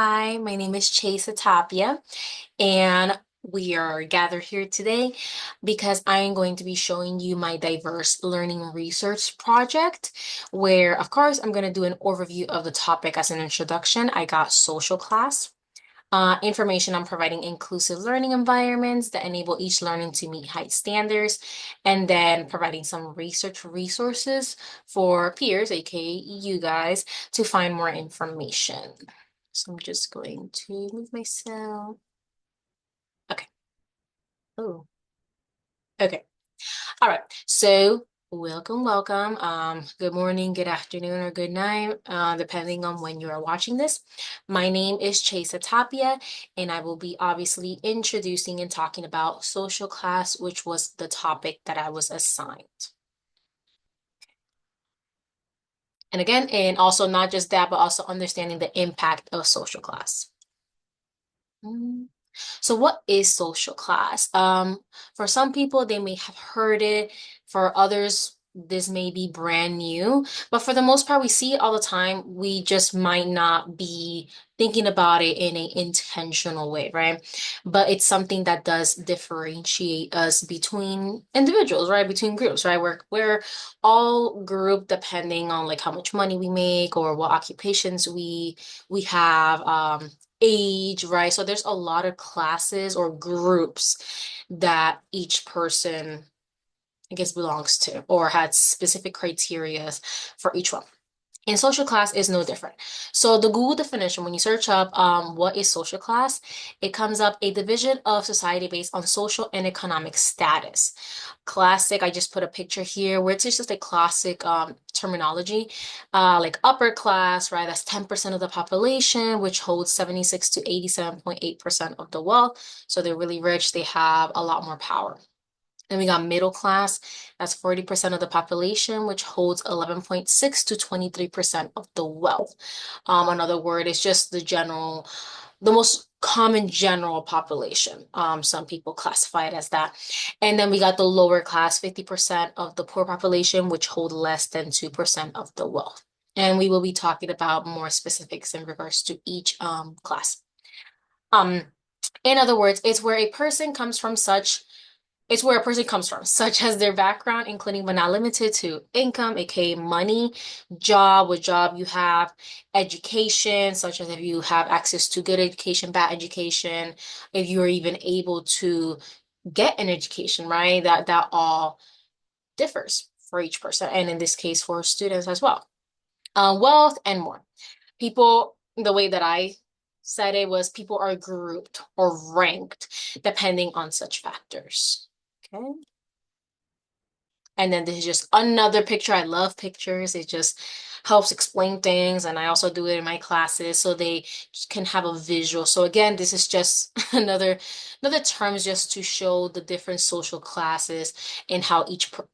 Hi, my name is Sheisa Tapia, and we are gathered here today because I am going to be showing you my diverse learning research project, where, of course, I'm going to do an overview of the topic as an introduction. I got social class. Information on providing inclusive learning environments that enable each learning to meet high standards, and then providing some research resources for peers, aka you guys, to find more information. So I'm just going to move myself. Okay. Oh, okay. All right. So welcome. Good morning, good afternoon, or good night, depending on when you are watching this. My name is Sheisa Tapia, and I will be obviously introducing and talking about social class, which was the topic that I was assigned. And again, and also not just that, but also understanding the impact of social class. Mm. So what is social class? For some people, they may have heard it. For others, this may be brand new. But for the most part, we see it all the time. We just might not be thinking about it in an intentional way, right? But it's something that does differentiate us between individuals, right? Between groups, right? We're all grouped depending on like how much money we make or what occupations we have. Age, right? So there's a lot of classes or groups that each person, I guess, belongs to or had specific criteria for each one. And social class is no different. So the Google definition, when you search up what is social class, it comes up a division of society based on social and economic status. Classic, I just put a picture here where it's just a classic terminology, like upper class, right? That's 10% of the population, which holds 76 to 87.8% of the wealth. So they're really rich, they have a lot more power. Then we got middle class, that's 40% of the population, which holds 11.6 to 23% of the wealth. Another word is just the most common general population. Some people classify it as that. And then we got the lower class, 50% of the poor population, which hold less than 2% of the wealth. And we will be talking about more specifics in regards to each class. Um, in other words, it's where a person comes from, such as their background, including but not limited to income, aka money, job, what job you have, education, such as if you have access to good education, bad education, if you're even able to get an education, right? That all differs for each person, and in this case for students as well. Wealth and more. People, the way that I said it was people are grouped or ranked depending on such factors. Okay. And then this is just another picture. I love pictures. It just helps explain things. And I also do it in my classes so they can have a visual. So again, this is just another terms just to show the different social classes and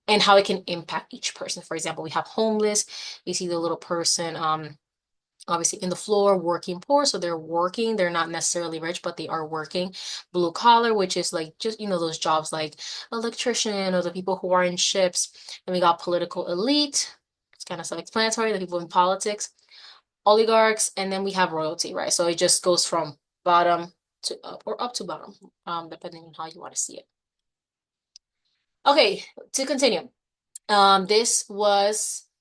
and how it can impact each person. For example, we have homeless. You see the little person obviously in the floor working poor, so they're working, they're not necessarily rich, but they are working. Blue collar, which is like just those jobs like electrician or the people who are in ships. And we got political elite, it's kind of self-explanatory, the people in politics, oligarchs, and then we have royalty, right? So it just goes from bottom to up or up to bottom, depending on how you want to see it. Okay, to continue. This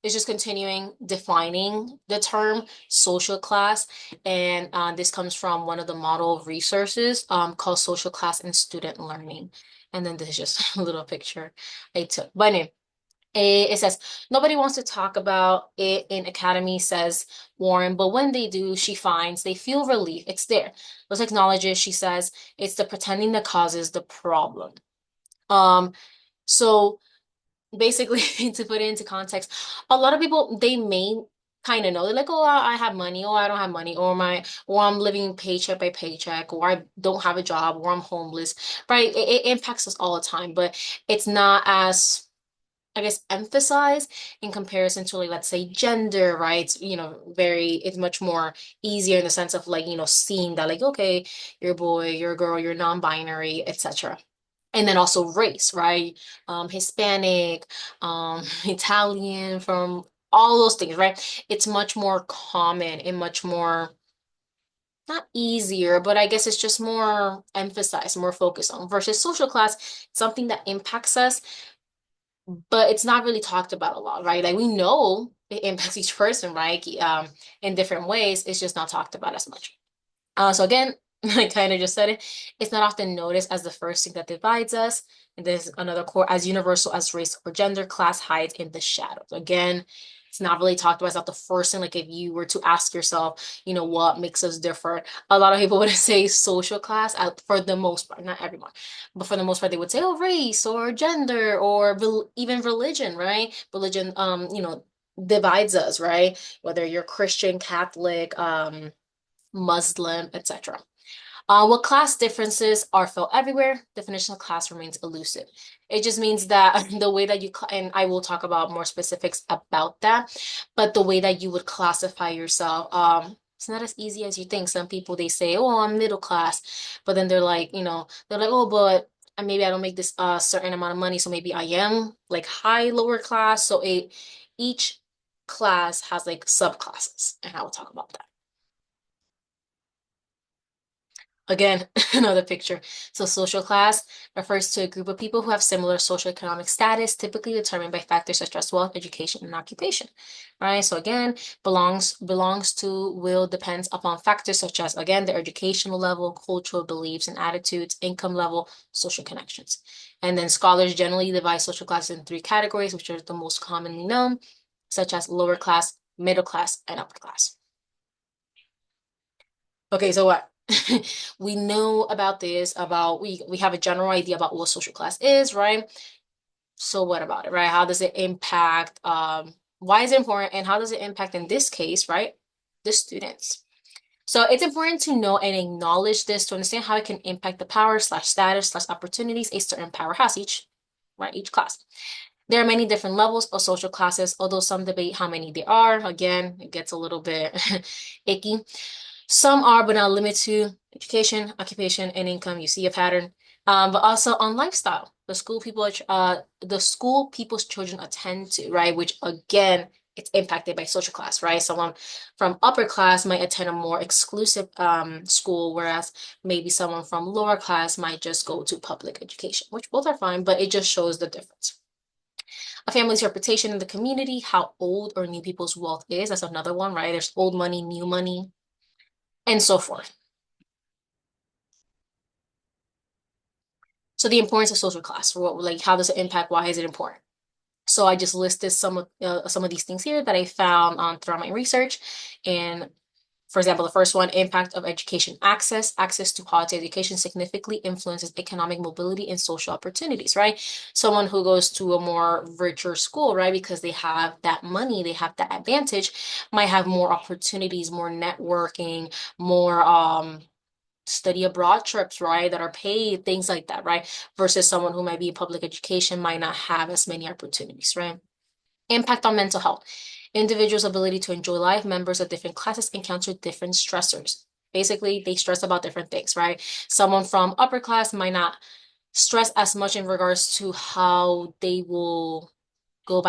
is just continuing defining the term social class, and this comes from one of the model resources called Social Class and Student Learning. And then this is just a little picture I took. But anyway, it says, nobody wants to talk about it in academy, says Warren, but when they do, she finds they feel relief. It's there. Let's acknowledge it, she says. It's the pretending that causes the problem. So basically to put it into context, a lot of people they may kind of know they're like, oh, I have money, or I don't have money, or I'm living paycheck by paycheck, or I don't have a job, or I'm homeless, right? It impacts us all the time, but it's not as, I guess, emphasized in comparison to like, let's say gender, right? It's much more easier in the sense of like, seeing that like, okay, you're a boy, you're a girl, you're non-binary, etc. And then also race, right? Hispanic, Italian, from all those things, right? It's much more common and much more not easier, but I guess it's just more emphasized, more focused on versus social class, something that impacts us, but it's not really talked about a lot, right? Like we know it impacts each person, right? In different ways. It's just not talked about as much. So again, I kind of just said it. It's not often noticed as the first thing that divides us. And there's another core as universal as race or gender, class hides in the shadows. Again, it's not really talked about. It's not the first thing. Like if you were to ask yourself, what makes us different? A lot of people would say social class for the most part, not everyone, but for the most part, they would say, oh, race or gender or even religion, right? Religion, divides us, right? Whether you're Christian, Catholic, Muslim, etc. While class differences are felt everywhere, definition of class remains elusive. It just means that the way that and I will talk about more specifics about that, but the way that you would classify yourself, it's not as easy as you think. Some people they say, "Oh, I'm middle class," but then they're like, they're like, "Oh, but maybe I don't make this certain amount of money, so maybe I am like high lower class." So each class has like subclasses, and I will talk about that. Again, another picture. So social class refers to a group of people who have similar socioeconomic status, typically determined by factors such as wealth, education, and occupation. Right? So again, belongs to will depends upon factors such as again their educational level, cultural beliefs and attitudes, income level, social connections. And then scholars generally divide social classes in three categories, which are the most commonly known, such as lower class, middle class, and upper class. Okay, so what? We know about this, about we have a general idea about what social class is, right? So what about it, right? How does it impact, why is it important, and how does it impact in this case, right? The students. So it's important to know and acknowledge this to understand how it can impact the power slash status slash opportunities a certain power has each class. There are many different levels of social classes, although some debate how many there are. Again, it gets a little bit icky. Some are, but not limited to education, occupation, and income. You see a pattern. But also on lifestyle, the school people's children attend to, right? Which again, it's impacted by social class, right? Someone from upper class might attend a more exclusive school, whereas maybe someone from lower class might just go to public education, which both are fine, but it just shows the difference. A family's reputation in the community, how old or new people's wealth is. That's another one, right? There's old money, new money, and so forth. So the importance of social class, like how does it impact? Why is it important? So I just listed some of these things here that I found throughout my research. And for example, the first one, impact of education access. Access to quality education significantly influences economic mobility and social opportunities, right? Someone who goes to a more richer school, right, because they have that money, they have that advantage, might have more opportunities, more networking, more study abroad trips, right, that are paid, things like that, right? Versus someone who might be in public education might not have as many opportunities, right? Impact on mental health. Individuals' ability to enjoy life, members of different classes encounter different stressors. Basically, they stress about different things, right? Someone from upper class might not stress as much in regards to how they will go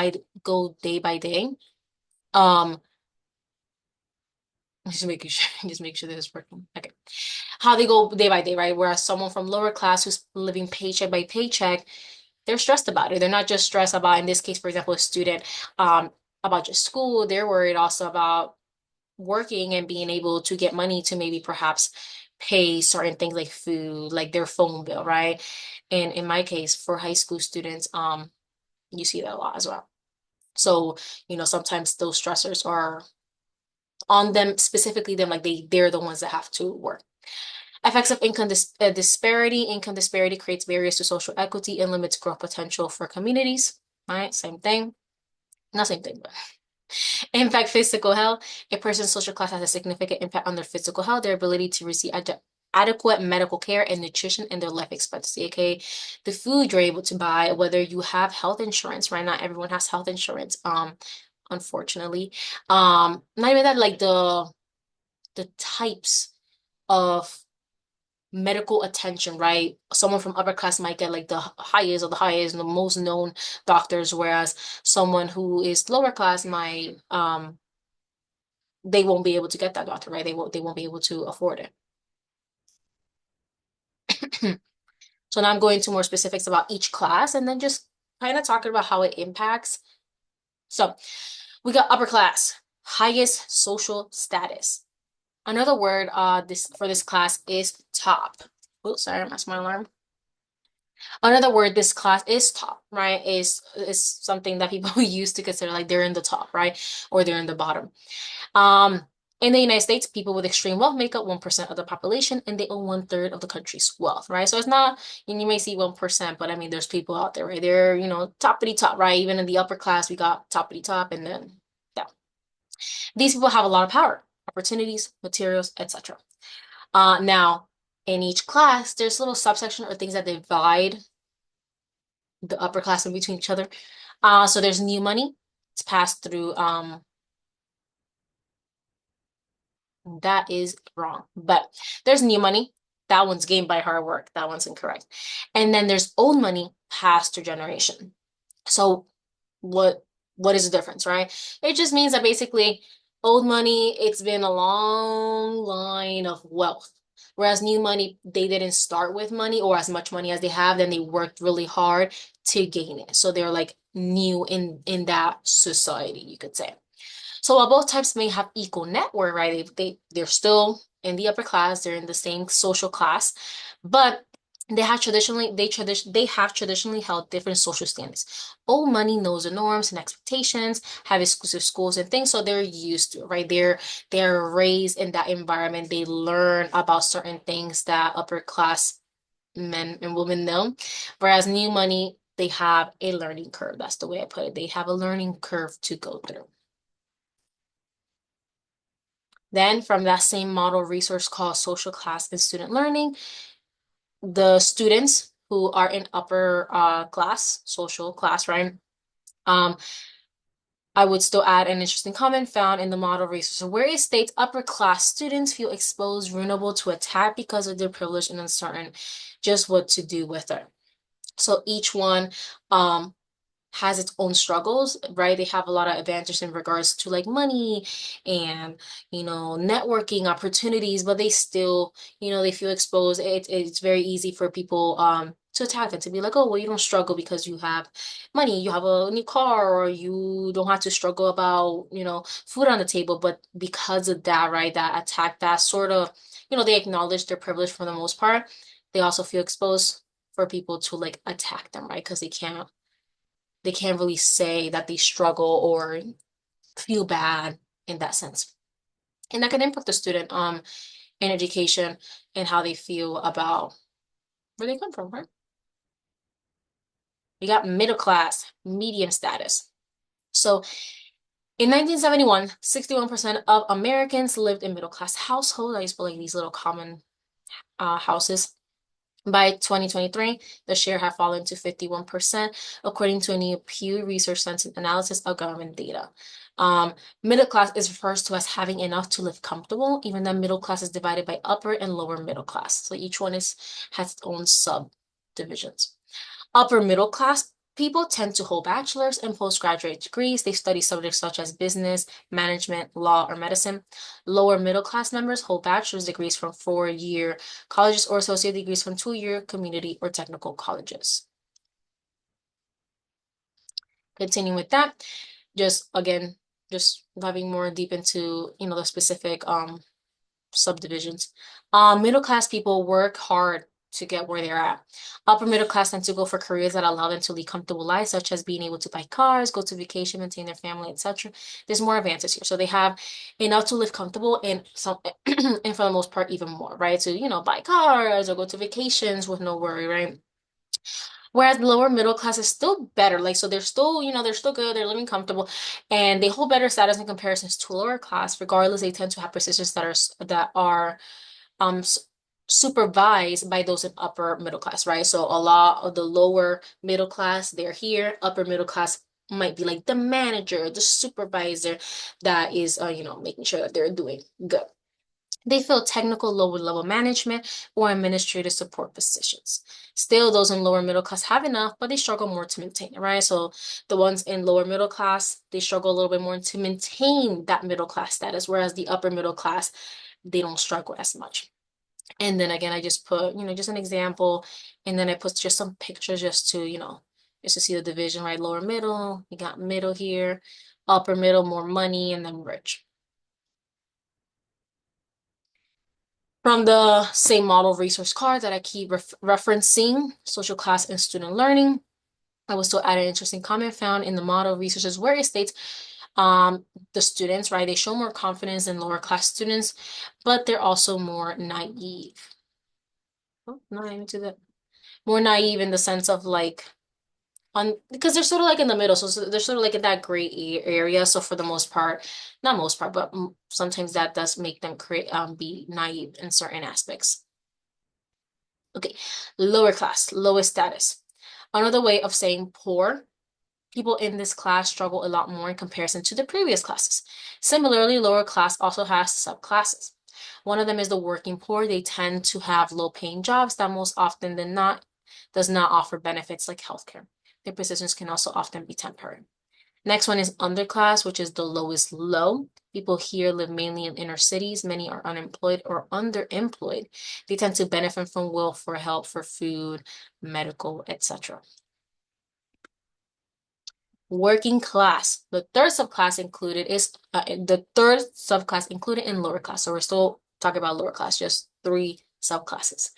day by day. Um, just make sure this is working. Okay. How they go day by day, right? Whereas someone from lower class who's living paycheck by paycheck, they're stressed about it. They're not just stressed about, in this case, for example, a student, about just school. They're worried also about working and being able to get money to maybe perhaps pay certain things like food, like their phone bill, right? And in my case, for high school students, you see that a lot as well. So, sometimes those stressors are on them, specifically them, like they're the ones that have to work. Effects of disparity. Income disparity creates barriers to social equity and limits growth potential for communities. Right? Same thing. Not same thing, but impact physical health. A person's social class has a significant impact on their physical health, their ability to receive adequate medical care and nutrition, and their life expectancy, aka the food you're able to buy, whether you have health insurance, right? Not everyone has health insurance, unfortunately. Not even that, like the types of medical attention, right? Someone from upper class might get like the highest of the highest and the most known doctors, whereas someone who is lower class might they won't be able to get that doctor, right? They won't be able to afford it. So now I'm going into more specifics about each class and then just kind of talking about how it impacts. So we got upper class, highest social status. Another word this for this class is top. Oh, sorry, that's my alarm. Another word this class is top, right? Is something that people use to consider like they're in the top, right? Or they're in the bottom. Um, in the United States, people with extreme wealth make up 1% of the population and they own 1/3 of the country's wealth, right? So it's not, you may see 1%, but I mean, there's people out there, right? They're, toppity top, right? Even in the upper class, we got toppity top and then, yeah. These people have a lot of power, opportunities, materials, etc. Now, in each class, there's little subsection or things that divide the upper class in between each other. So there's new money. It's passed through that is wrong. But there's new money. That one's gained by hard work. That one's incorrect. And then there's old money passed through generation. So what what is the difference, right? It just means that basically old money, it's been a long line of wealth. Whereas new money, they didn't start with money or as much money as they have, then they worked really hard to gain it. So they're like new in that society, you could say. So while both types may have equal net worth, right? They're still in the upper class, they're in the same social class, but they have traditionally held different social standards. Old money knows the norms and expectations, have exclusive schools and things, so they're used to it, right? They're raised in that environment. They learn about certain things that upper class men and women know. Whereas new money, they have a learning curve. That's the way I put it. They have a learning curve to go through. Then from that same model resource called Social Class and Student Learning, the students who are in upper class, social class, right? Um, I would still add an interesting comment found in the model resource where it states upper class students feel exposed, vulnerable to attack because of their privilege and uncertain just what to do with it. So each one um has its own struggles, right? They have a lot of advantages in regards to like money and, networking opportunities, but they still, they feel exposed. It's very easy for people to attack and to be like, oh, well, you don't struggle because you have money, you have a new car, or you don't have to struggle about, food on the table. But because of that, right, that attack, that sort of, they acknowledge their privilege for the most part. They also feel exposed for people to like attack them, right? Because they can't really say that they struggle or feel bad in that sense. And that can impact the student in education and how they feel about where they come from, right? We got middle class, medium status. So in 1971, 61% of Americans lived in middle class households. I used to like these little common houses. By 2023, the share had fallen to 51%, according to a new Pew Research Center analysis of government data. Middle class is referred to as having enough to live comfortable, even though middle class is divided by upper and lower middle class. So each one has its own subdivisions. Upper middle class people tend to hold bachelor's and postgraduate degrees. They study subjects such as business, management, law, or medicine. Lower middle class members hold bachelor's degrees from 4-year colleges or associate degrees from 2-year community or technical colleges. Continuing with that, just again, just diving more deep into, the specific subdivisions. Middle class people work hard to get where they're at. Upper middle class tend to go for careers that allow them to lead comfortable lives, such as being able to buy cars, go to vacation, maintain their family, etc. There's more advances here. So they have enough to live comfortable and some and for the most part even more, right? To, buy cars or go to vacations with no worry, right? Whereas the lower middle class is still better. Like, so they're still, they're still good, they're living comfortable, and they hold better status in comparisons to lower class. Regardless, they tend to have positions that are um supervised by those in upper middle class, right? So a lot of the lower middle class, they're here. Upper middle class might be like the manager, the supervisor that is, making sure that they're doing good. They fill technical lower level management or administrative support positions. Still, those in lower middle class have enough, but they struggle more to maintain it, right? So the ones in lower middle class, they struggle a little bit more to maintain that middle class status, whereas the upper middle class, they don't struggle as much. And then again, I just put, just an example, and then I put just some pictures just to, just to see the division, right? Lower middle, you got middle here, upper middle, more money, and then rich. From the same model resource card that I keep referencing, social class and student learning, I will still add an interesting comment found in the model resources where it states the students, right, they show more confidence than lower class students, but they're also more naive. Oh, not even to the more naive in the sense of like on because they're sort of like in the middle, so they're sort of like in that gray area. So for the most part, not most part, but sometimes that does make them create be naive in certain aspects. Okay, lower class, lowest status. Another way of saying poor, people in this class struggle a lot more in comparison to the previous classes. Similarly, lower class also has subclasses. One of them is the working poor. They tend to have low-paying jobs that most often than not does not offer benefits like healthcare. Their positions can also often be temporary. Next one is underclass, which is the lowest low. People here live mainly in inner cities. Many are unemployed or underemployed. They tend to benefit from welfare help for food, medical, etc. Working class. The third subclass included is the third subclass included in lower class. So we're still talking about lower class, just three subclasses.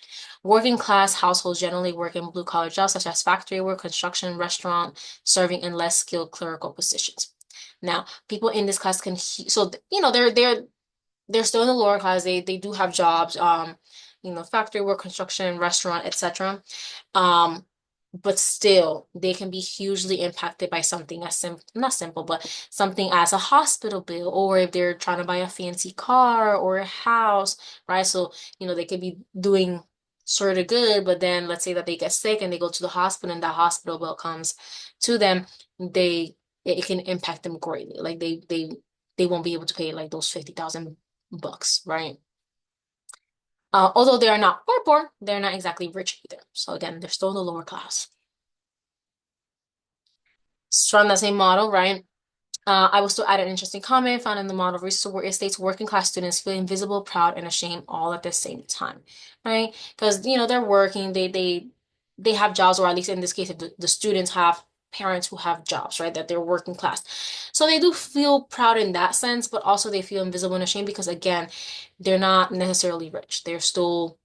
Working class households generally work in blue collar jobs such as factory work, construction, restaurant, serving in less skilled clerical positions. Now, people in this class can so they're still in the lower class. They do have jobs, factory work, construction, restaurant, etc. Um, but still, they can be hugely impacted by something as not simple, but something as a hospital bill, or if they're trying to buy a fancy car or a house, right? So, they could be doing sort of good, but then let's say that they get sick and they go to the hospital and that hospital bill comes to them, it can impact them greatly. Like they won't be able to pay like those 50,000 bucks, right? Although they are not poor, they're not exactly rich either. So again, they're still in the lower class. From that same model, right? I will still add an interesting comment found in the model resource where it states working class students feel invisible, proud, and ashamed all at the same time, right? Because they're working, they have jobs, or at least in this case, if the students have parents who have jobs, right? That they're working class. So they do feel proud in that sense, but also they feel invisible and ashamed because again, they're not necessarily rich. They're still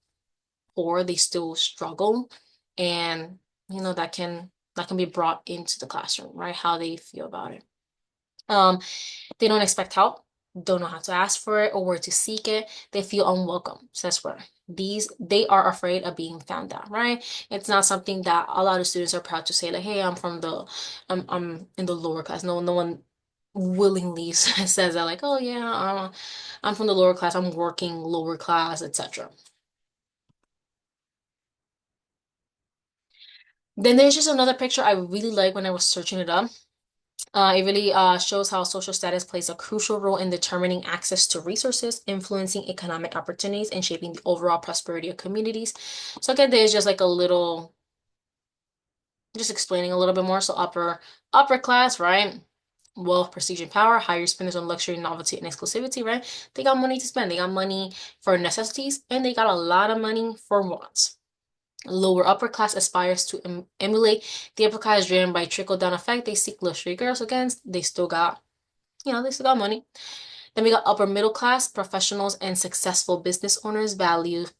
poor, they still struggle. And that can be brought into the classroom, right? How they feel about it. Um, they don't expect help, don't know how to ask for it or where to seek it. They feel unwelcome. So that's where they are afraid of being found out, right? It's not something that a lot of students are proud to say, like, hey, I'm in the lower class. No one willingly says that, like, oh yeah, I'm from the lower class, I'm working lower class, etc. Then there's just another picture I really like when I was searching it up. It really shows how social status plays a crucial role in determining access to resources, influencing economic opportunities, and shaping the overall prosperity of communities. So again, there's just like a little, just explaining a little bit more. So upper class, right? Wealth, prestige, and power, higher spenders on luxury, novelty, and exclusivity, right? They got money to spend. They got money for necessities, and they got a lot of money for wants. Lower upper class aspires to emulate the upper class driven by trickle down effect. They seek luxury girls again. They still got money. Then we got upper middle class professionals and successful business owners values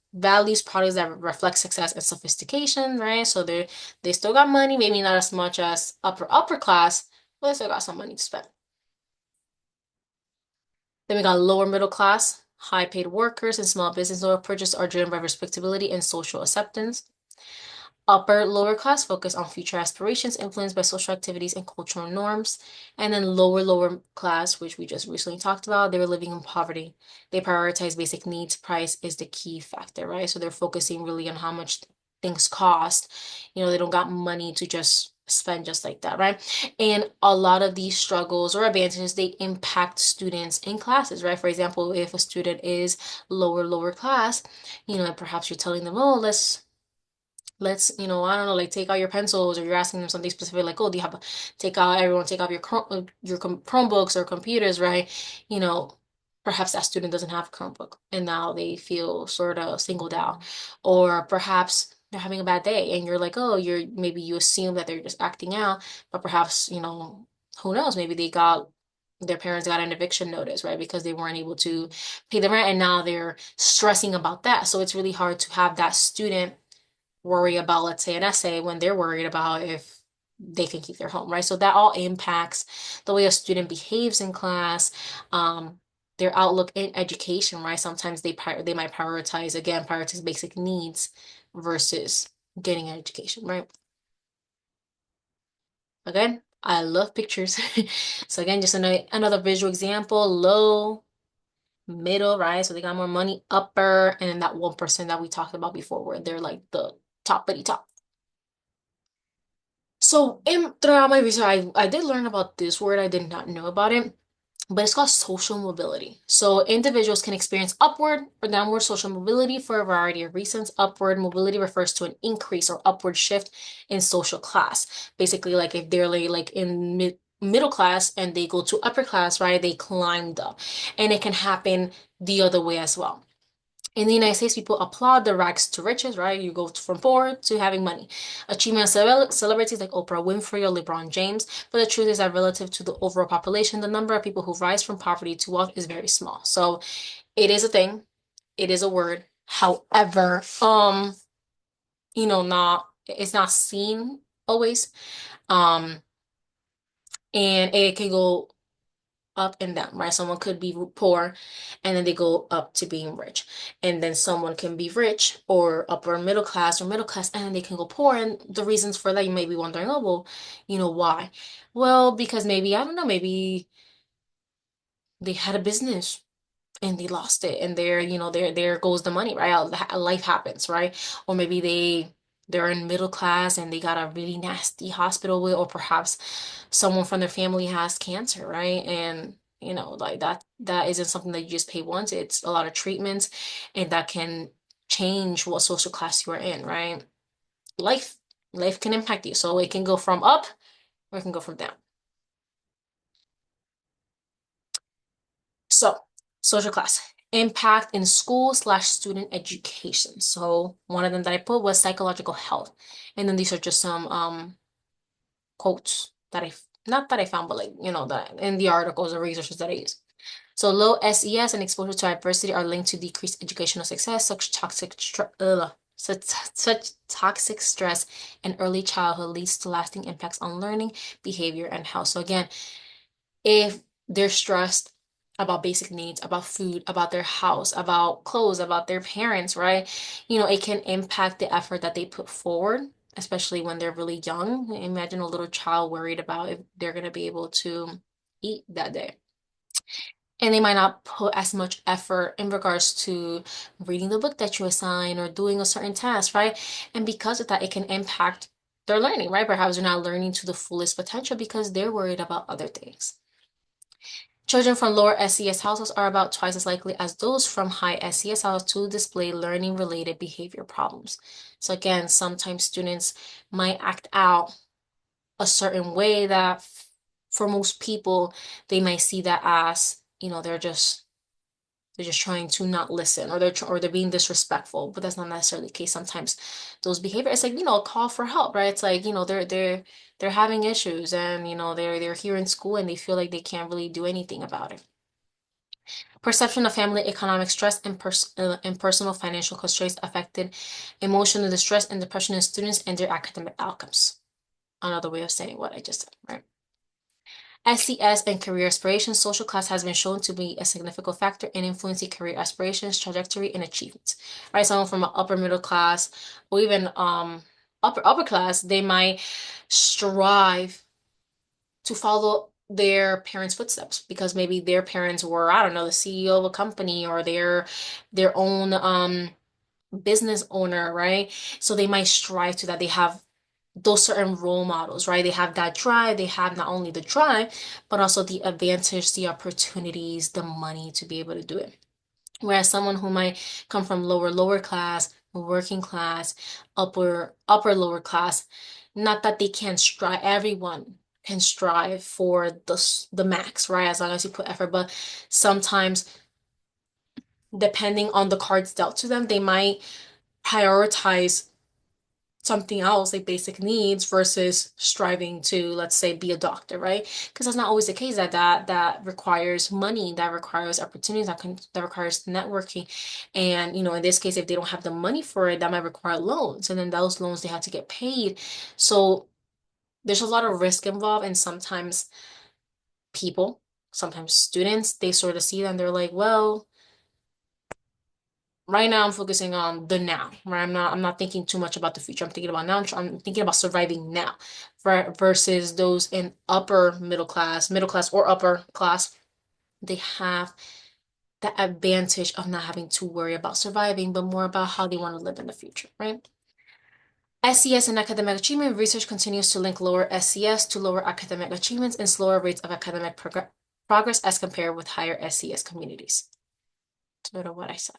products that reflect success and sophistication, right? So they still got money, maybe not as much as upper class, but they still got some money to spend. Then we got lower middle class, high paid workers and small business owner purchases are driven by respectability and social acceptance. Upper lower class focus on future aspirations influenced by social activities and cultural norms. And then lower class, which we just recently talked about, they were living in poverty. They prioritize basic needs. Price is the key factor, right? So they're focusing really on how much things cost. They don't got money to just spend just like that, right? And a lot of these struggles or advantages, they impact students in classes, right? For example, if a student is lower class, perhaps you're telling them, oh, I don't know, like take out your pencils, or you're asking them something specific, like, oh, do you have take out your Chromebooks or computers, right? You know, perhaps that student doesn't have a Chromebook and now they feel sort of singled out, or perhaps they're having a bad day and you're like, oh, maybe you assume that they're just acting out, but perhaps, who knows, maybe their parents got an eviction notice, right? Because they weren't able to pay the rent and now they're stressing about that. So it's really hard to have that student worry about, let's say, an essay when they're worried about if they can keep their home, right? So that all impacts the way a student behaves in class, their outlook in education, right? Sometimes they might prioritize basic needs versus getting an education, right? Again, I love pictures. So again, just another visual example, low, middle, right? So they got more money, upper, and then that 1% that we talked about before, where they're like the top. So throughout my research, I did learn about this word. I did not know about it, but it's called social mobility. So individuals can experience upward or downward social mobility for a variety of reasons. Upward mobility refers to an increase or upward shift in social class. Basically, like if they're like in middle class and they go to upper class, right? They climbed up, and it can happen the other way as well. In the United States, people applaud the rags to riches, right? You go from poor to having money. Achievement of celebrities like Oprah Winfrey or LeBron James. But the truth is that relative to the overall population, the number of people who rise from poverty to wealth is very small. So it is a thing. It is a word. However, it's not seen always. Um, and it can go up and down, right? Someone could be poor and then they go up to being rich. And then someone can be rich or upper middle class and then they can go poor. And the reasons for that, you may be wondering, oh, well, why? Well, because maybe, I don't know, maybe they had a business and they lost it and there goes the money, right? Life happens, right? Or maybe they're in middle class and they got a really nasty hospital bill, or perhaps someone from their family has cancer, right? And like that isn't something that you just pay once. It's a lot of treatments, and that can change what social class you are in, right? Life life can impact you. So it can go from up or it can go from down. So, social class impact in school/student education. So, one of them that I put was psychological health. And then these are just some quotes that not that I found, but like, that in the articles or researches that I use. So, low SES and exposure to adversity are linked to decreased educational success, such toxic stress in early childhood leads to lasting impacts on learning, behavior, and health. So again, if they're stressed about basic needs, about food, about their house, about clothes, about their parents, right? It can impact the effort that they put forward, especially when they're really young. Imagine a little child worried about if they're going to be able to eat that day. And they might not put as much effort in regards to reading the book that you assign or doing a certain task, right? And because of that, it can impact their learning, right? Perhaps they're not learning to the fullest potential because they're worried about other things. Children from lower SES households are about twice as likely as those from high SES households to display learning-related behavior problems. So again, sometimes students might act out a certain way that for most people, they might see that as, they're just trying to not listen, or they're being disrespectful, but that's not necessarily the case. Sometimes those behaviors, it's like, a call for help, right? It's like, they're having issues, and they're here in school and they feel like they can't really do anything about it. Perception of family economic stress and personal financial constraints affected emotional distress and depression in students and their academic outcomes. Another way of saying what I just said, right? SES and career aspirations. Social class has been shown to be a significant factor in influencing career aspirations, trajectory, and achievements. Right? Someone from an upper middle class or even upper class, they might strive to follow their parents' footsteps because maybe their parents were, I don't know, the CEO of a company, or their own business owner, right? So they might strive to that. They have those certain role models, right? They have that drive, they have not only the drive, but also the advantage, the opportunities, the money to be able to do it. Whereas someone who might come from lower class, working class, upper lower class, not that they can strive, everyone can strive for the max, right? As long as you put effort, but sometimes depending on the cards dealt to them, they might prioritize something else like basic needs versus striving to, let's say, be a doctor, right? Because that's not always the case. That requires money, that requires opportunities, that requires networking. And in this case, if they don't have the money for it, that might require loans, and then those loans they have to get paid. So there's a lot of risk involved, and people sometimes students, they sort of see that and they're like, well, right now I'm focusing on the now, right? I'm not thinking too much about the future. I'm thinking about now. I'm thinking about surviving now, versus those in upper middle class or upper class. They have the advantage of not having to worry about surviving, but more about how they want to live in the future, right? SES and academic achievement research continues to link lower SES to lower academic achievements and slower rates of academic progress as compared with higher SES communities. Sort of what I said.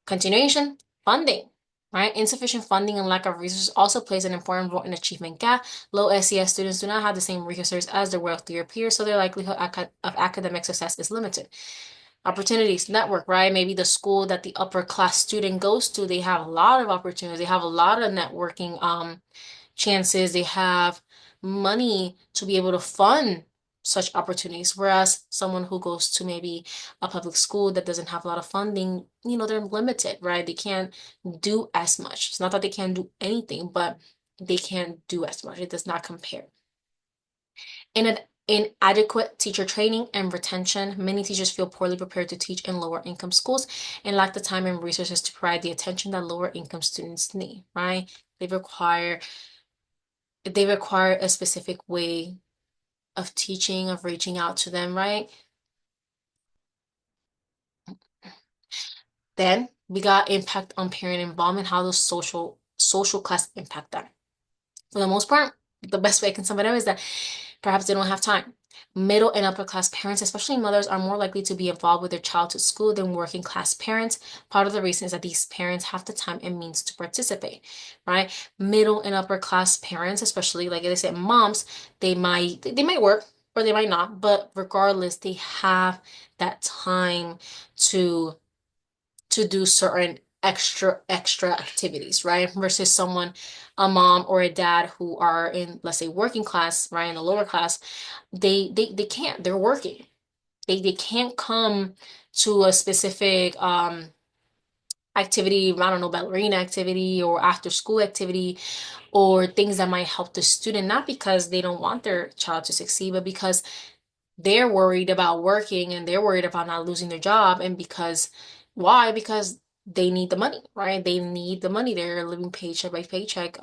Continuation, funding, right? Insufficient funding and lack of resources also plays an important role in achievement gap. Low SES students do not have the same resources as their wealthier peers, so their likelihood of academic success is limited. Opportunities, network, right? Maybe the school that the upper class student goes to, they have a lot of opportunities. They have a lot of networking chances, they have money to be able to fund such opportunities. Whereas someone who goes to maybe a public school that doesn't have a lot of funding, they're limited, right? They can't do as much. It's not that they can't do anything, but they can't do as much. It does not compare. Inadequate teacher training and retention. Many teachers feel poorly prepared to teach in lower income schools and lack the time and resources to provide the attention that lower income students need, right? They require they require a specific way of teaching, of reaching out to them, right? Then we got impact on parent involvement, how those social class impact them. For the most part, the best way I can sum it up is that perhaps they don't have time. Middle and upper class parents, especially mothers, are more likely to be involved with their child to school than working class parents. Part of the reason is that these parents have the time and means to participate, right? Middle and upper class parents, especially like I said, moms, they might work or they might not, but regardless, they have that time to do certain extra activities, right? Versus a mom or a dad who are in, let's say, working class, right, in the lower class, they can't, they're working. They can't come to a specific activity, I don't know, ballerina activity or after school activity or things that might help the student, not because they don't want their child to succeed, but because they're worried about working and they're worried about not losing their job. And because, why? Because they need the money, right? They need the money. They're living paycheck by paycheck.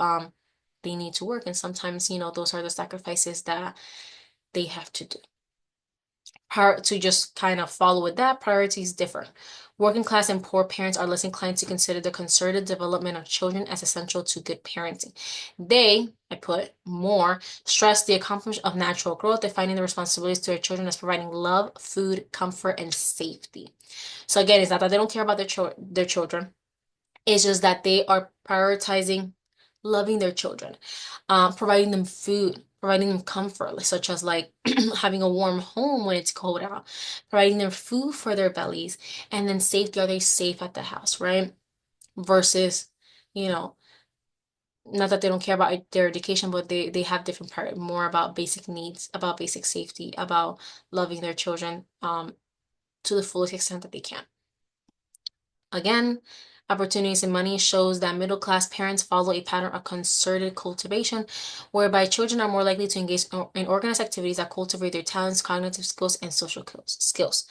They need to work. And sometimes, those are the sacrifices that they have to do. To just kind of follow with that, priorities differ. Working class and poor parents are less inclined to consider the concerted development of children as essential to good parenting. I put more, stress the accomplishment of natural growth, defining the responsibilities to their children as providing love, food, comfort, and safety. So again, it's not that they don't care about their children. It's just that they are prioritizing loving their children, providing them food, providing them comfort, such as like having a warm home when it's cold out, providing them food for their bellies, and then safety. Are they safe at the house, right? Versus, you know, not that they don't care about their education, but they have different part more about basic needs, about basic safety, about loving their children to the fullest extent that they can. Again, opportunities and money shows that middle class parents follow a pattern of concerted cultivation, whereby children are more likely to engage in organized activities that cultivate their talents, cognitive skills, and social skills.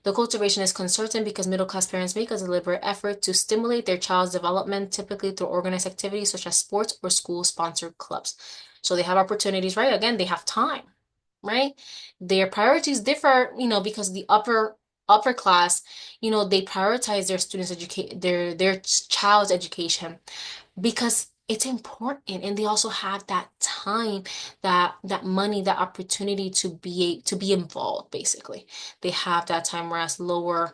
The cultivation is concerted because middle class parents make a deliberate effort to stimulate their child's development, typically through organized activities such as sports or school sponsored clubs. So they have opportunities, right? Again, they have time, right? Their priorities differ, because the upper class, they prioritize their students' educate their child's education because it's important, and they also have that time, that money, that opportunity to be involved, basically. They have that time, whereas lower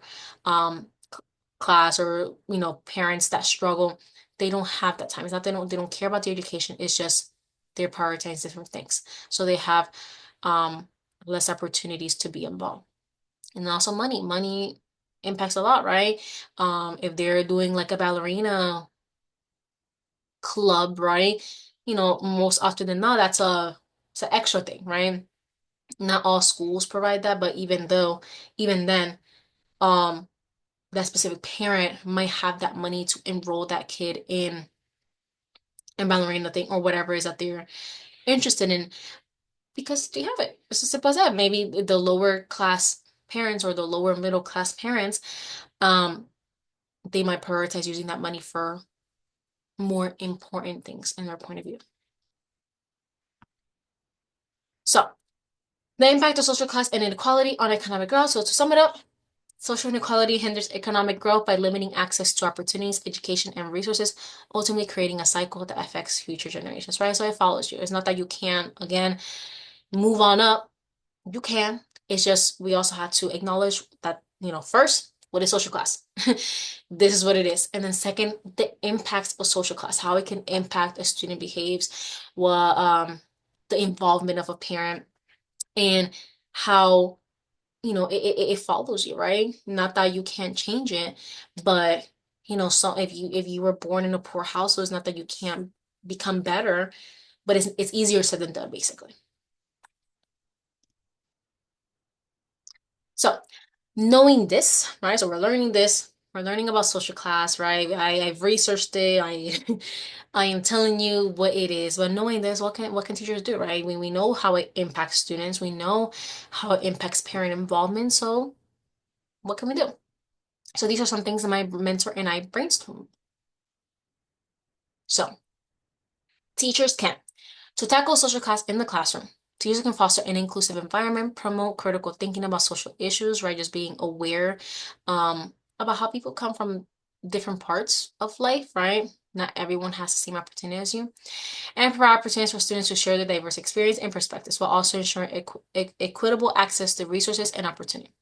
class, or parents that struggle, they don't have that time. It's not they don't care about the education, it's just they're prioritizing different things, so they have um less opportunities to be involved. And also money impacts a lot, right? If they're doing like a ballerina club, right? Most often than not, it's an extra thing, right? Not all schools provide that, but even then, um, that specific parent might have that money to enroll that kid in ballerina thing or whatever it is that they're interested in, because they have it. It's as simple as that. Maybe the lower class parents or the lower middle class parents, um, they might prioritize using that money for more important things in their point of view. So, the impact of social class and inequality on economic growth. So, to sum it up, social inequality hinders economic growth by limiting access to opportunities, education, and resources, ultimately creating a cycle that affects future generations, right? So, it follows you. It's not that you can't, again, move on up. You can. It's just we also have to acknowledge that, first, what is social class? This is what it is. And then second, the impacts of social class, how it can impact a student behaves, what the involvement of a parent, and how it follows you, right? Not that you can't change it, but so if you were born in a poor household, it's not that you can't become better, but it's easier said than done, basically. So knowing this, right? So we're learning this. We're learning about social class, right? I've researched it. I am telling you what it is. But knowing this, what can teachers do, right? We know how it impacts students. We know how it impacts parent involvement. So what can we do? So these are some things that my mentor and I brainstormed. So teachers can. To tackle social class in the classroom, teachers can foster an inclusive environment, promote critical thinking about social issues, right? Just being aware about how people come from different parts of life, right? Not everyone has the same opportunity as you. And provide opportunities for students to share their diverse experience and perspectives while also ensuring equitable access to resources and opportunity.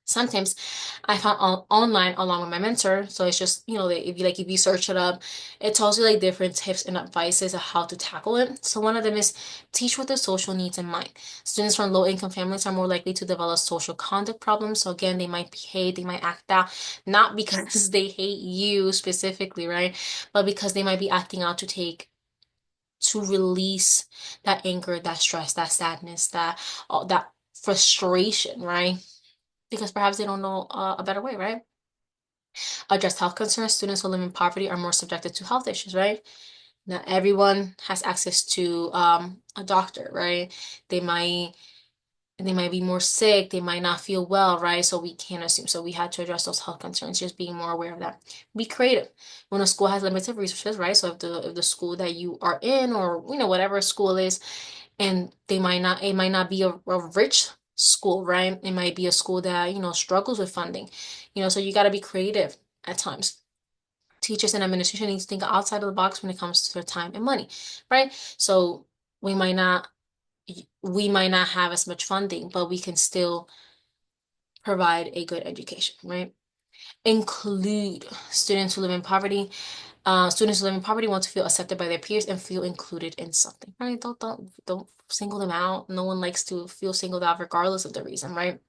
Sometimes I found online along with my mentor. So it's just, if you search it up, it tells you like different tips and advices of how to tackle it. So one of them is teach with the social needs in mind. Students from low income families are more likely to develop social conduct problems. So again, they might behave, they might act out, not because they hate you specifically, right? But because they might be acting out to release that anger, that stress, that sadness, that frustration, right? Because perhaps they don't know a better way, right? Address health concerns. Students who live in poverty are more subjected to health issues, right? Not everyone has access to a doctor, right? They might they might be more sick, they might not feel well, right? So we can't assume. So we had to address those health concerns, just being more aware of that. Be creative. When a school has limited resources, right? So if the school that you are in, or whatever school is, and it might not be a rich school, right? It might be a school that struggles with funding, so you got to be creative at times. Teachers and administration need to think outside of the box when it comes to their time and money, right? So we might not we might not have as much funding, but we can still provide a good education, right? Include students who live in poverty. Students who live in poverty want to feel accepted by their peers and feel included in something, right? Don't single them out. No one likes to feel singled out regardless of the reason, right?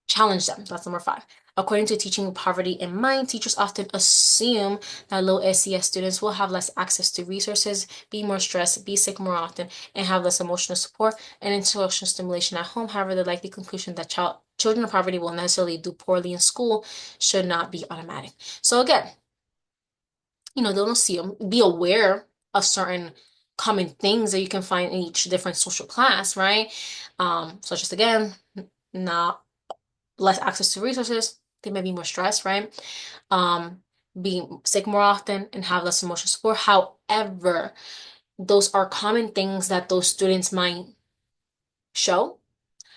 Challenge them. That's number 5. According to Teaching with Poverty in Mind, teachers often assume that low SES students will have less access to resources, be more stressed, be sick more often, and have less emotional support and intellectual stimulation at home. However, the likely conclusion that children of poverty will necessarily do poorly in school should not be automatic. So again, don't assume. Be aware of certain common things that you can find in each different social class, right? Such as again, not less access to resources, they may be more stressed, right? Um, being sick more often and have less emotional support. However, those are common things that those students might show.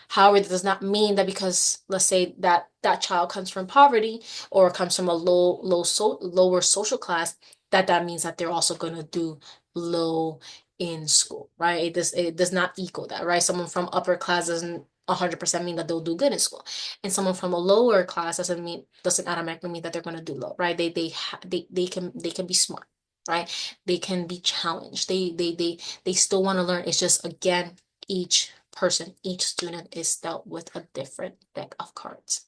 However, that does not mean that because let's say that that child comes from poverty or comes from a lower social class, that means that they're also going to do low in school, right? It does not equal that, right? Someone from upper class doesn't 100% mean that they'll do good in school, and someone from a lower class doesn't automatically mean that they're going to do low, right? They can be smart, right? They can be challenged. They still want to learn. It's just, again, each person, each student is dealt with a different deck of cards.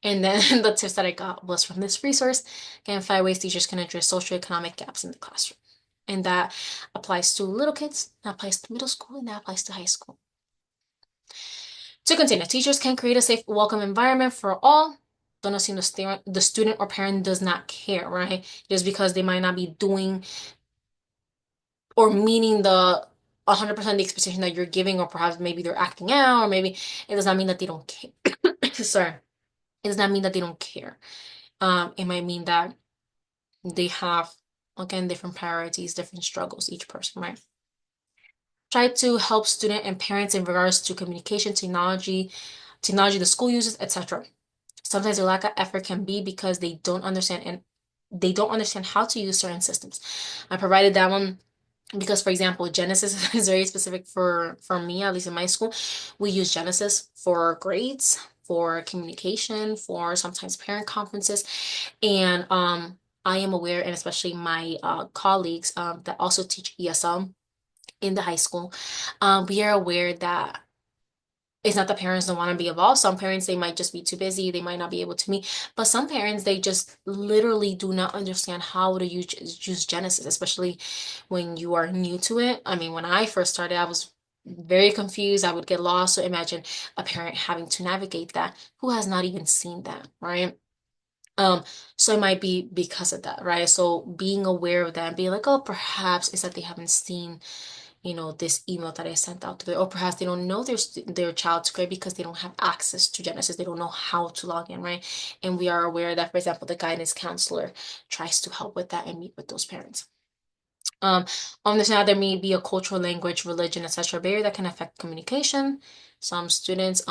And then the tips that I got was from this resource. Again, 5 ways teachers can address socioeconomic gaps in the classroom. And that applies to little kids, that applies to middle school, and that applies to high school. To continue, teachers can create a safe, welcome environment for all. Don't assume the student or parent does not care, right? Just because they might not be doing or meaning the 100% the expectation that you're giving, or perhaps maybe they're acting out, or maybe it does not mean that they don't care. Sorry. It does not mean that they don't care. It might mean that they have, again, different priorities, different struggles, each person, right? Try to help student and parents in regards to communication, technology the school uses, etc. Sometimes their lack of effort can be because they don't understand how to use certain systems. I provided that one because, for example, Genesis is very specific for me, at least in my school. We use Genesis for grades, for communication, for sometimes parent conferences, and I am aware, and especially my colleagues that also teach ESL in the high school, we are aware that it's not the parents don't want to be involved. Some parents, they might just be too busy. They might not be able to meet. But some parents, they just literally do not understand how to use Genesis, especially when you are new to it. I mean, when I first started, I was very confused. I would get lost. So imagine a parent having to navigate that who has not even seen that, right? Um, so it might be because of that, right? So being aware of that and being like, oh, perhaps it's that they haven't seen, this email that I sent out to them, or perhaps they don't know their child's grade because they don't have access to Genesis. They don't know how to log in, right? And we are aware that, for example, the guidance counselor tries to help with that and meet with those parents. Um, Understand there may be a cultural, language, religion, etc. barrier that can affect communication. Some students,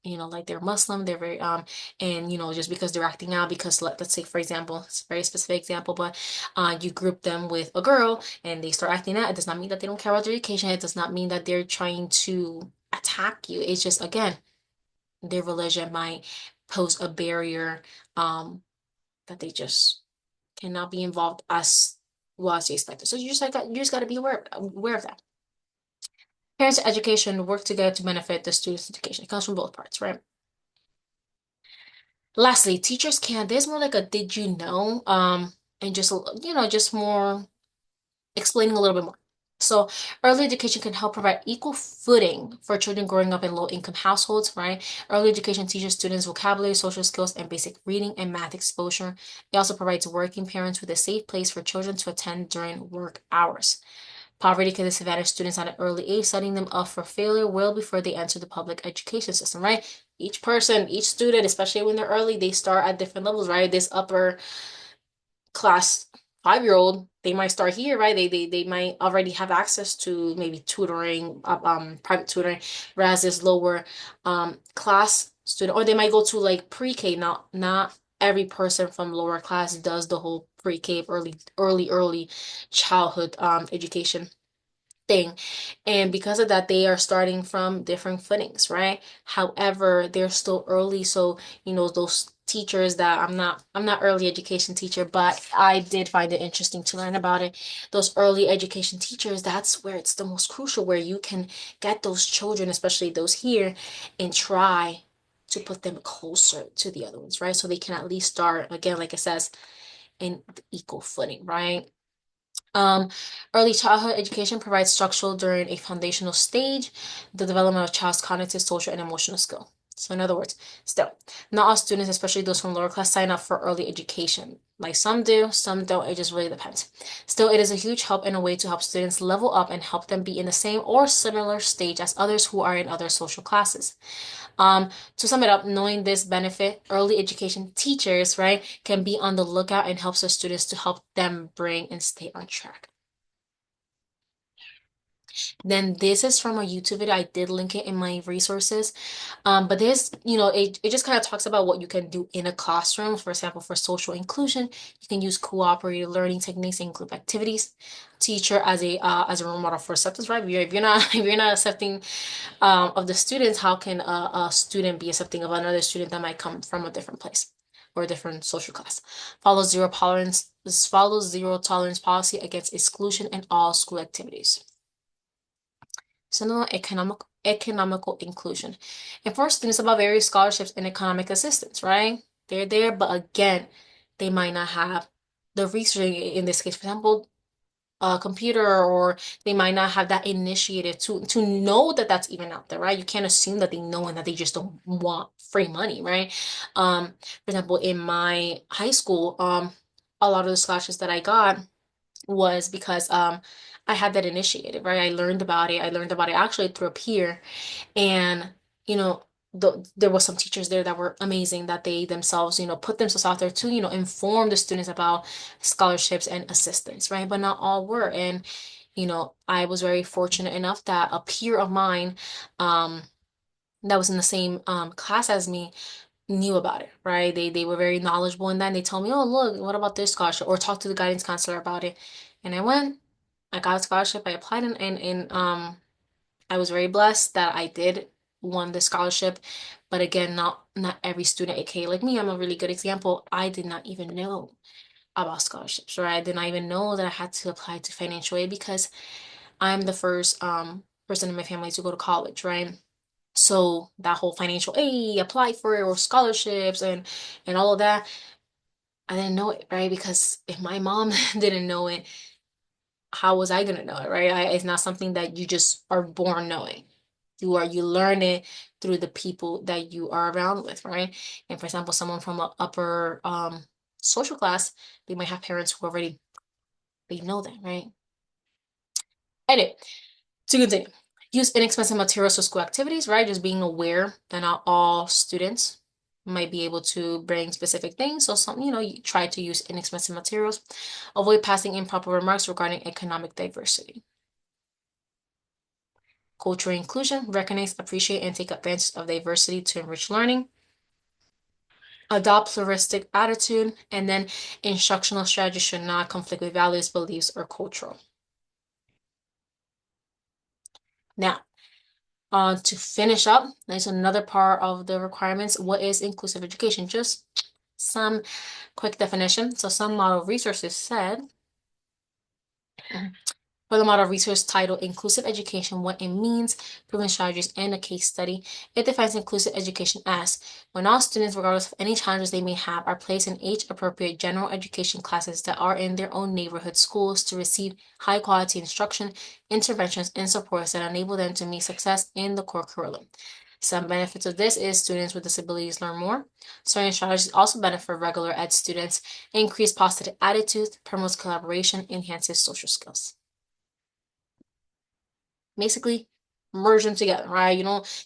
like they're Muslim, they're very and just because they're acting out, because let's say, for example, it's a very specific example, but you group them with a girl and they start acting out. It does not mean that they don't care about their education. It does not mean that they're trying to attack you. It's just, again, their religion might pose a barrier that they just cannot be involved as well as you expected. So you just got to be aware of that. Parents and education work together to benefit the student's education. It comes from both parts, right? Lastly, teachers can. There's more like a did you know, and just more explaining a little bit more. So early education can help provide equal footing for children growing up in low-income households, right? Early education teaches students vocabulary, social skills, and basic reading and math exposure. It also provides working parents with a safe place for children to attend during work hours. Poverty can disadvantage students at an early age, setting them up for failure well before they enter the public education system, right? Each person, each student, especially when they're early, they start at different levels, right? This upper class 5-year-old, they might start here, right? They might already have access to maybe tutoring, private tutoring, whereas this lower class student, or they might go to like pre-K. Not every person from lower class does the whole pre-K, early childhood education thing. And because of that, they are starting from different footings, right? However, they're still early. So, those teachers that I'm not early education teacher, but I did find it interesting to learn about it. Those early education teachers, that's where it's the most crucial, where you can get those children, especially those here, and try to put them closer to the other ones, right? So they can at least start, again, like it says, in the equal footing, right? Um, Early childhood education provides structure during a foundational stage, the development of child's cognitive, social, and emotional skill. So, in other words, still, not all students, especially those from lower class, sign up for early education. Like some do, some don't. It just really depends. Still, it is a huge help and a way to help students level up and help them be in the same or similar stage as others who are in other social classes. To sum it up, knowing this benefit, early education teachers, right, can be on the lookout and helps their students to help them bring and stay on track. Then this is from a YouTube video. I did link it in my resources. But there's, it just kind of talks about what you can do in a classroom. For example, for social inclusion, you can use cooperative learning techniques and group activities. Teacher as a role model for acceptance, right? If you're not if you're not accepting of the students, how can a student be accepting of another student that might come from a different place or a different social class? Follows zero tolerance policy against exclusion in all school activities. Similar economical inclusion. And for students about various scholarships and economic assistance, right? They're there, but again, they might not have the research in this case, for example, a computer, or they might not have that initiative to know that that's even out there, right? You can't assume that they know and that they just don't want free money, right? For example, in my high school, a lot of the scholarships that I got was because I had that initiative, right? I learned about it. I learned about it actually through a peer, and you know, there was some teachers there that were amazing that they themselves, put themselves out there to, inform the students about scholarships and assistance, right? But not all were, and I was very fortunate enough that a peer of mine, that was in the same class as me knew about it, right? They were very knowledgeable in that, and they told me, oh, look, what about this scholarship? Or talk to the guidance counselor about it. And I went, I got a scholarship, I applied, and I was very blessed that I did won the scholarship. But again, not every student, aka like me, I'm a really good example. I did not even know about scholarships, right? I did not even know that I had to apply to financial aid because I'm the first person in my family to go to college, right? So that whole financial aid, apply for it, or scholarships and all of that, I didn't know it, right? Because if my mom didn't know it, how was I gonna know it, right? It's not something that you just are born knowing. You learn it through the people that you are around with, right? And for example, someone from an upper social class, they might have parents who already they know that, right? Anyway, to continue, use inexpensive materials for school activities, right? Just being aware that not all students might be able to bring specific things. So you try to use inexpensive materials. Avoid passing improper remarks regarding economic diversity. Cultural inclusion, recognize, appreciate, and take advantage of diversity to enrich learning. Adopt pluralistic attitude, and then instructional strategy should not conflict with values, beliefs, or cultural. Now, to finish up, there's another part of the requirements. What is inclusive education? Just some quick definition. So some model resources said, for the model resource titled Inclusive Education, What It Means, Proven Strategies, and a Case Study, it defines inclusive education as when all students, regardless of any challenges they may have, are placed in age-appropriate general education classes that are in their own neighborhood schools to receive high-quality instruction, interventions, and supports that enable them to meet success in the core curriculum. Some benefits of this is students with disabilities learn more. Certain strategies also benefit regular ed students, increase positive attitudes, promotes collaboration, enhances social skills. Basically merge them together, right?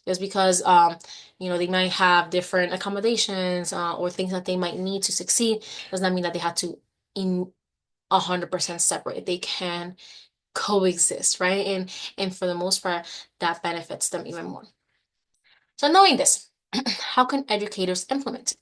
Just because they might have different accommodations or things that they might need to succeed does not mean that they have to in 100% separate. They can coexist, right? And for the most part, that benefits them even more. So knowing this, how can educators implement it?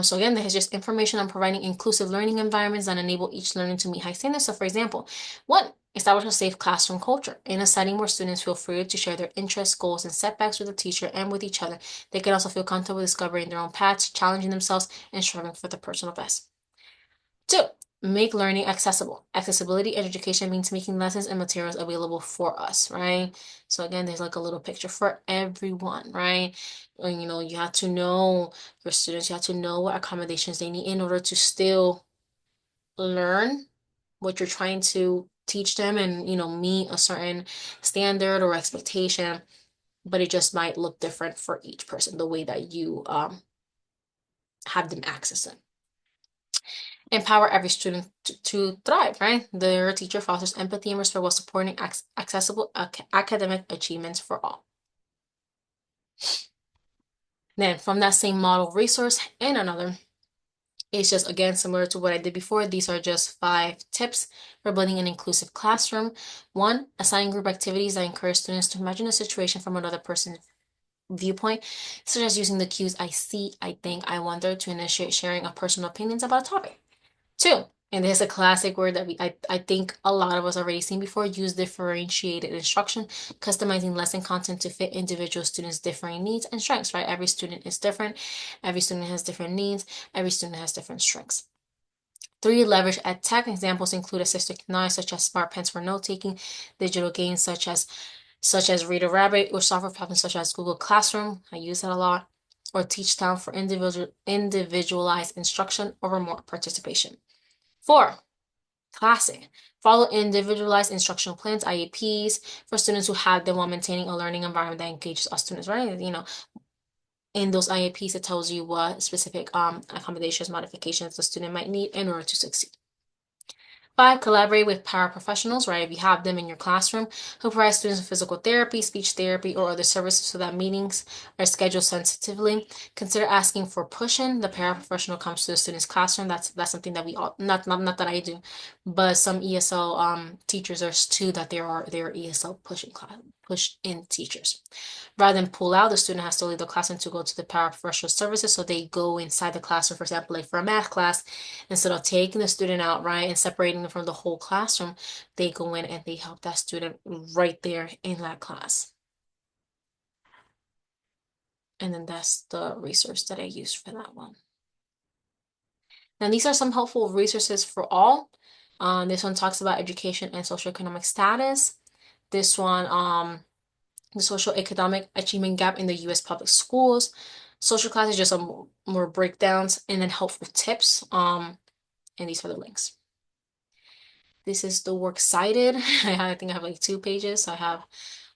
So again, this is just information on providing inclusive learning environments that enable each learner to meet high standards. So for example, one, establish a safe classroom culture in a setting where students feel free to share their interests, goals, and setbacks with the teacher and with each other. They can also feel comfortable discovering their own paths, challenging themselves, and striving for the personal best. Two, make learning accessible. Accessibility in education means making lessons and materials available for us, right? So again, there's like a little picture for everyone, right? And you have to know your students, you have to know what accommodations they need in order to still learn what you're trying to teach them and, meet a certain standard or expectation, but it just might look different for each person, the way that you have them access it. Empower every student to thrive, right? Their teacher fosters empathy and respect while supporting accessible academic achievements for all. Then, from that same model resource and another, It's just, again, similar to what I did before. These are just 5 tips for building an inclusive classroom. 1, assigning group activities that encourage students to imagine a situation from another person's viewpoint, such as using the cues I see, I think, I wonder to initiate sharing of personal opinions about a topic. 2, and this is a classic word that I think a lot of us already seen before, use differentiated instruction, customizing lesson content to fit individual students' differing needs and strengths, right? Every student is different. Every student has different needs. Every student has different strengths. 3, leverage ed tech. Examples include assistive technology such as smart pens for note-taking, digital games such as Reader Rabbit, or software platforms such as Google Classroom. I use that a lot. Or Teachtown for individualized instruction or remote participation. 4, classic. Follow individualized instructional plans, IEPs, for students who have them while maintaining a learning environment that engages all students, right? In those IEPs, it tells you what specific accommodations, modifications the student might need in order to succeed. 5, collaborate with paraprofessionals, right? If you have them in your classroom, who provide students with physical therapy, speech therapy, or other services so that meetings are scheduled sensitively. Consider asking for push-in. The paraprofessional comes to the student's classroom. That's something that we all, not that I do, but some ESL teachers are too, that they are ESL push-in teachers. Rather than pull out, the student has to leave the classroom to go to the paraprofessional services. So they go inside the classroom, for example, like for a math class, instead of taking the student out, right, and separating them from the whole classroom, they go in and they help that student right there in that class. And then that's the resource that I used for that one. Now, these are some helpful resources for all. This one talks about education and socioeconomic status. This one, the social economic achievement gap in the U.S. public schools. Social class is just some more breakdowns, and then helpful tips. And these are the links. This is the works cited. I think I have like 2 pages. So I have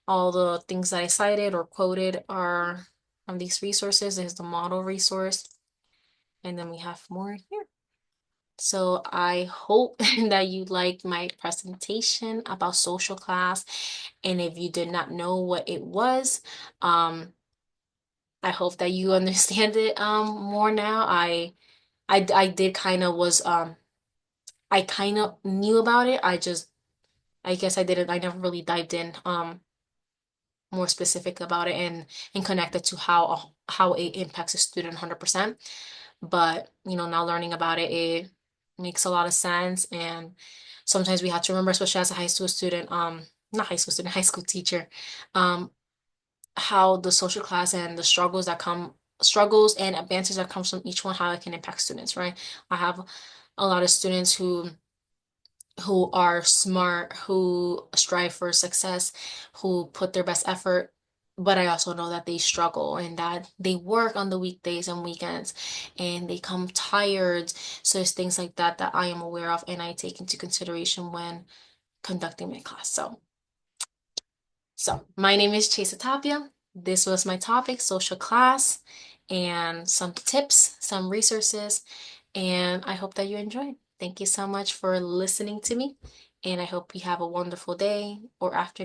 all the things that I cited or quoted are from these resources. This is the model resource. And then we have more here. So I hope that you liked my presentation about social class. And if you did not know what it was, I hope that you understand it more now. I did kind of was I kind of knew about it. I guess I never really dived in more specific about it and connected to how it impacts a student 100%. But now learning about it, it makes a lot of sense. And sometimes we have to remember, especially as a high school student, not high school student, high school teacher, um, how the social class and the struggles and advances that comes from each one, how it can impact students, right? I have a lot of students who are smart, who strive for success, who put their best effort. But I also know that they struggle and that they work on the weekdays and weekends and they come tired. So it's things like that that I am aware of and I take into consideration when conducting my class. So my name is Sheisa Tapia. This was my topic, social class, and some tips, some resources, and I hope that you enjoyed. Thank you so much for listening to me, and I hope you have a wonderful day or afternoon.